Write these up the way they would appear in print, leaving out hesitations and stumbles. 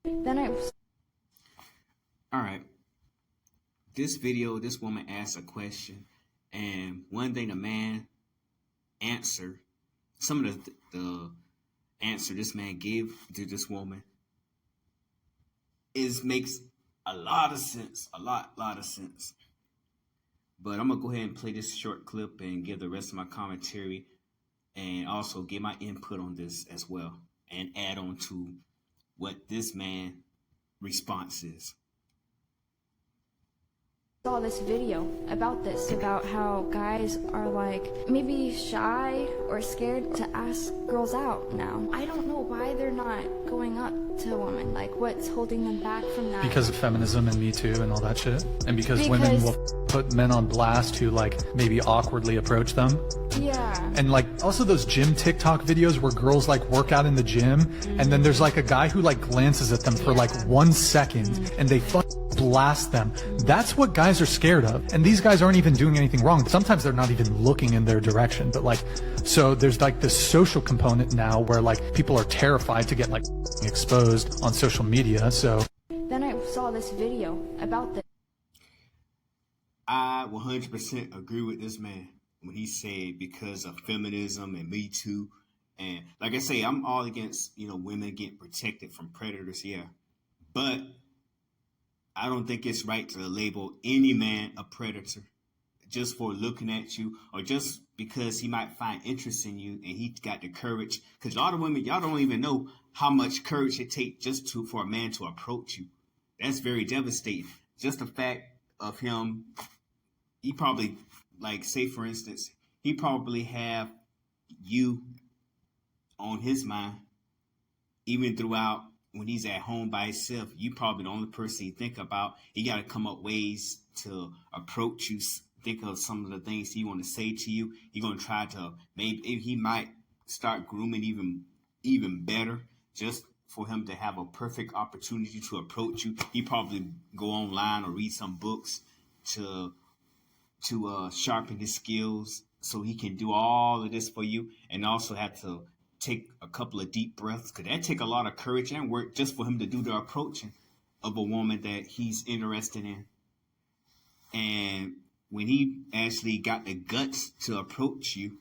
Then I All right. This video, this woman asked a question, and one thing the man answered, some of the answer this man gave to this woman makes a lot of sense, a lot of sense. But I'm gonna go ahead and play this short clip and give the rest of my commentary, and also give my input on this as well, and add on to what this man response is. saw this video about how guys are like maybe shy or scared to ask girls out now. I don't know why they're not going up to women. Like, what's holding them back from that? Because of feminism and Me Too and all that shit? And because women will put men on blast who like maybe awkwardly approach them? Yeah. And like also those gym TikTok videos where girls like work out in the gym and then there's like a guy who like glances at them for like 1 second and they blast them. That's what guys are scared of. And these guys aren't even doing anything wrong. Sometimes they're not even looking in their direction. But like, so there's like this social component now where like people are terrified to get like exposed on social media. So then I saw this video about this. I 100% agree with this man when he said because of feminism and Me Too. And like I say, I'm all against, women getting protected from predators. Yeah. But I don't think it's right to label any man a predator just for looking at you or just because he might find interest in you and he got the courage. Because a lot of women, y'all don't even know how much courage it takes just for a man to approach you. That's very devastating. Just the fact of him, he probably, like, say for instance, he probably have you on his mind even throughout. When he's at home by himself, you probably the only person he think about. He got to come up ways to approach you, think of some of the things he want to say to you. He's going to try to, maybe he might start grooming even better just for him to have a perfect opportunity to approach you. He probably go online or read some books to sharpen his skills so he can do all of this for you, and also have to take a couple of deep breaths, because that take a lot of courage and work just for him to do the approaching of a woman that he's interested in. And when he actually got the guts to approach you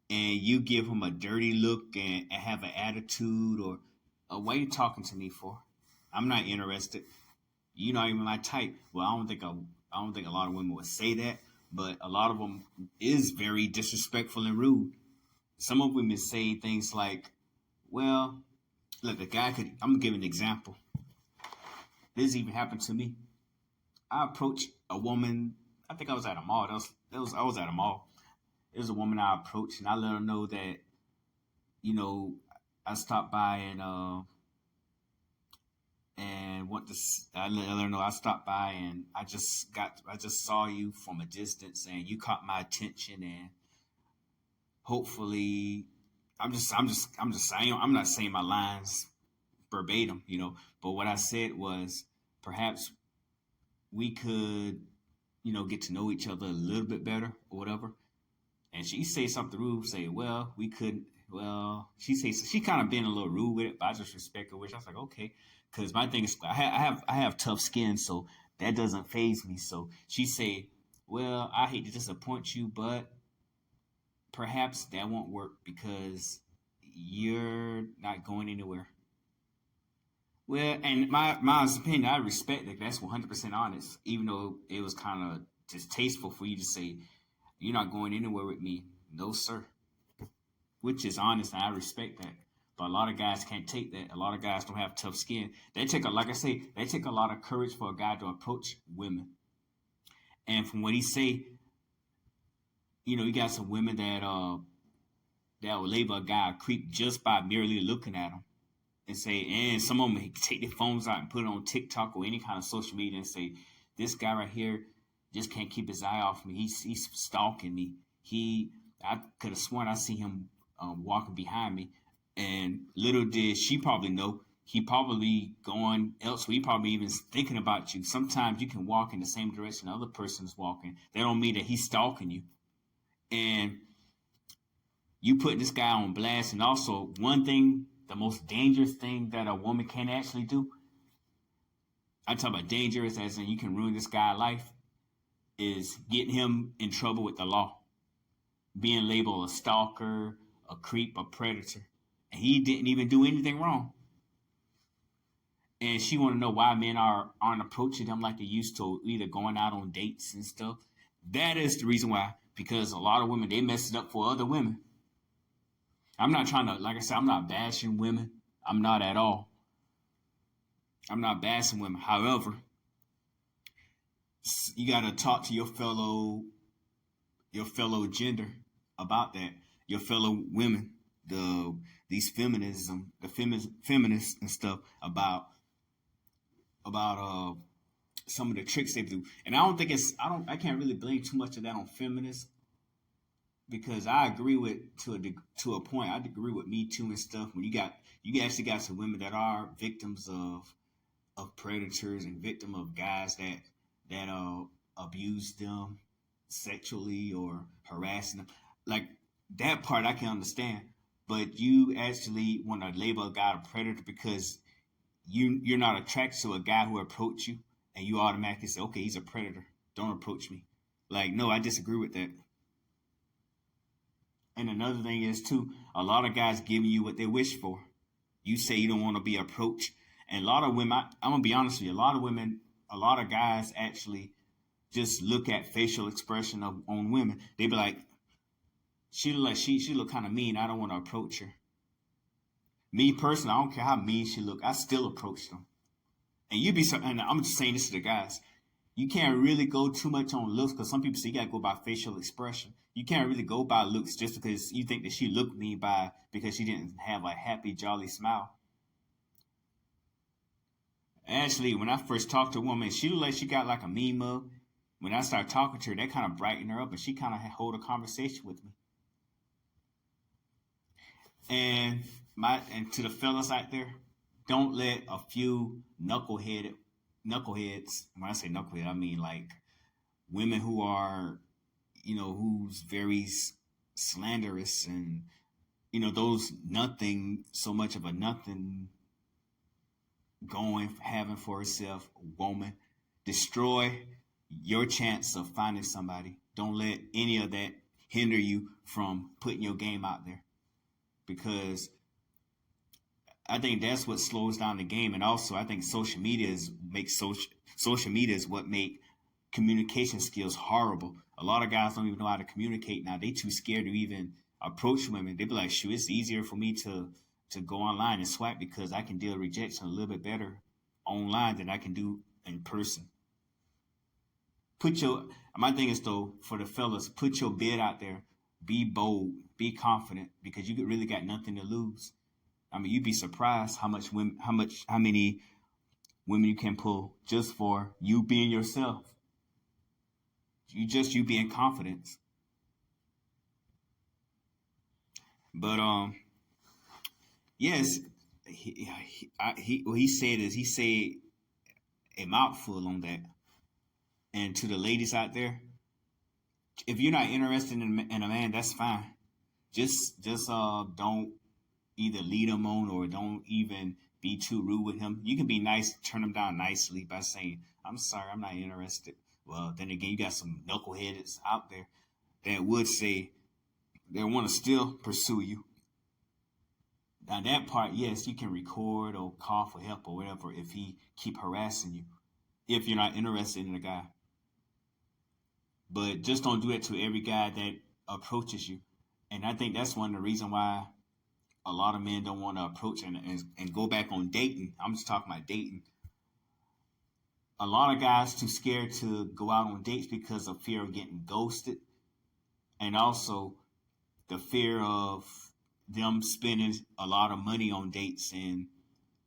and you give him a dirty look and have an attitude or what are you talking to me for? I'm not interested. You're not even my type. Well, I don't think a lot of women would say that, but a lot of them is very disrespectful and rude. Some of women say things like, well, look, I'm going to give an example. This even happened to me. I approached a woman, I think I was at a mall. I was at a mall. It was a woman I approached, and I let her know that, I stopped by and I let her know I stopped by and I just saw you from a distance and you caught my attention, and hopefully, I'm not saying my lines verbatim, but what I said was perhaps we could, get to know each other a little bit better or whatever. And she say something rude, say, well, we couldn't. Well, she kind of being a little rude with it, but I just respect her, which I was like, okay, because my thing is I have tough skin, so that doesn't faze me. So she said, well, I hate to disappoint you, but perhaps that won't work because you're not going anywhere. Well, and my opinion, I respect that. That's 100% honest, even though it was kind of distasteful for you to say, you're not going anywhere with me. No, sir. Which is honest, and I respect that. But a lot of guys can't take that. A lot of guys don't have tough skin. They take a lot of courage for a guy to approach women. And from what he say, you got some women that will label a guy a creep just by merely looking at him, and say, and some of them take their phones out and put it on TikTok or any kind of social media and say, this guy right here just can't keep his eye off me. He's stalking me. I could have sworn I see him walking behind me, and little did she probably know he probably going elsewhere. He probably even thinking about you. Sometimes you can walk in the same direction the other person's walking. That don't mean that he's stalking you. And you put this guy on blast. And also, one thing the most dangerous thing that a woman can actually do, I talk about dangerous as in you can ruin this guy's life, is getting him in trouble with the law, being labeled a stalker, a creep, a predator, and he didn't even do anything wrong. And she want to know why men aren't approaching him like they used to, either going out on dates and stuff. That is the reason why, because a lot of women, they mess it up for other women. I'm not trying to, like I said, I'm not bashing women. I'm not at all. I'm not bashing women. However, you got to talk to your fellow gender about that. Your fellow women, these feminists and stuff about some of the tricks they do. And I can't really blame too much of that on feminists, because I agree with to a point. I agree with Me Too and stuff. When you actually got some women that are victims of predators and victim of guys that abuse them sexually or harassing them, like that part I can understand. But you actually want to label a guy a predator because you're not attracted to a guy who approach you, and you automatically say, okay, he's a predator, don't approach me. Like, no, I disagree with that. And another thing is too, a lot of guys giving you what they wish for. You say you don't want to be approached, and a lot of women, I'm gonna be honest with you, a lot of guys actually just look at facial expression on women. They be like, she look kind of mean, I don't want to approach her. Me personally, I don't care how mean she look, I still approach them. And I'm just saying this to the guys, you can't really go too much on looks, because some people say you gotta go by facial expression. You can't really go by looks just because you think that she looked mean because she didn't have a happy, jolly smile. Actually, when I first talked to a woman, she looked like she got like a mean mug. When I started talking to her, that kind of brightened her up, and she kind of hold a conversation with me. And to the fellas out there, don't let a few knuckleheads, when I say knucklehead, I mean like women who are, who's very slanderous and, those nothing, so much of a nothing having for herself, woman, destroy your chance of finding somebody. Don't let any of that hinder you from putting your game out there, because I think that's what slows down the game. And also, I think social media is what make communication skills horrible. A lot of guys don't even know how to communicate now. They too scared to even approach women. They be like, shoot, it's easier for me to go online and swipe because I can deal with rejection a little bit better online than I can do in person. My thing is though, for the fellas, put your bid out there, be bold, be confident, because you really got nothing to lose. I mean, you'd be surprised how many women you can pull just for you being yourself. You being confident. But yes, he said a mouthful on that. And to the ladies out there, if you're not interested in a man, that's fine. Just don't either lead him on or don't even be too rude with him. You can be nice, turn him down nicely by saying, I'm sorry, I'm not interested. Well, then again, you got some knuckleheads out there that would say they want to still pursue you. Now that part, yes, you can record or call for help or whatever if he keep harassing you, if you're not interested in a guy. But just don't do it to every guy that approaches you. And I think that's one of the reasons why a lot of men don't want to approach and go back on dating. I'm just talking about dating. A lot of guys too scared to go out on dates because of fear of getting ghosted, and also the fear of them spending a lot of money on dates and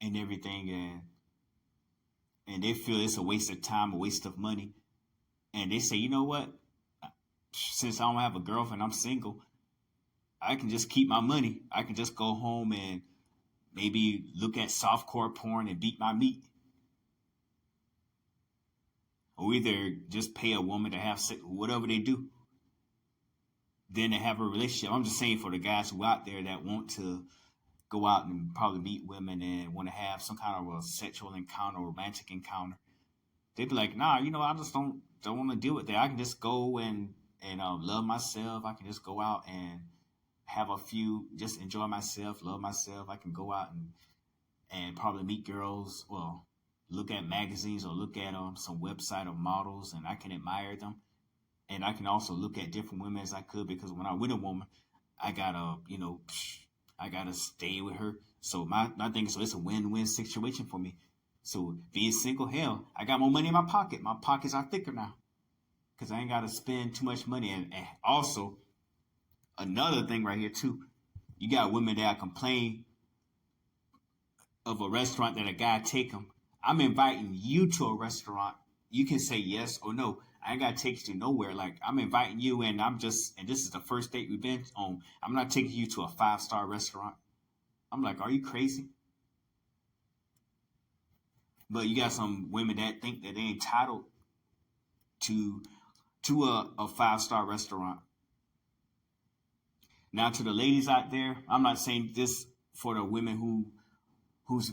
everything, and they feel it's a waste of time, a waste of money. And they say, you know what? Since I don't have a girlfriend, I'm single, I can just keep my money. I can just go home and maybe look at softcore porn and beat my meat. Or either just pay a woman to have sex, whatever they do, then to have a relationship. I'm just saying for the guys who out there that want to go out and probably meet women and want to have some kind of a sexual encounter, romantic encounter, they'd be like, nah, I just don't want to deal with that. I can just go and love myself. I can just go out and have a few, just enjoy myself, love myself. I can go out and probably meet girls. Well, look at magazines or look at some website of models, and I can admire them. And I can also look at different women as I could, because when I'm with a woman, I gotta, I gotta stay with her. So my thing is, so it's a win-win situation for me. So being single, hell, I got more money in my pocket. My pockets are thicker now, because I ain't gotta spend too much money. And also, another thing right here too, you got women that complain of a restaurant that a guy take them. I'm inviting you to a restaurant. You can say yes or no. I ain't gotta take you to nowhere. Like, I'm inviting you, and this is the first date we've been on. I'm not taking you to a 5-star restaurant. I'm like, are you crazy? But you got some women that think that they're entitled to a 5-star restaurant. Now, to the ladies out there, I'm not saying this for the women who's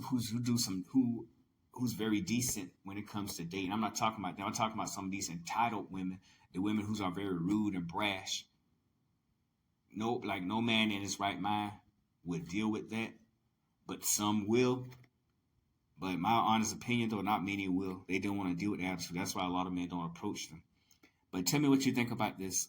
very decent when it comes to dating. I'm not talking about that. I'm talking about some of these entitled women, the women who are very rude and brash. No man in his right mind would deal with that, but some will. But my honest opinion, though, not many will. They don't want to deal with the attitude. That's why a lot of men don't approach them. But tell me what you think about this.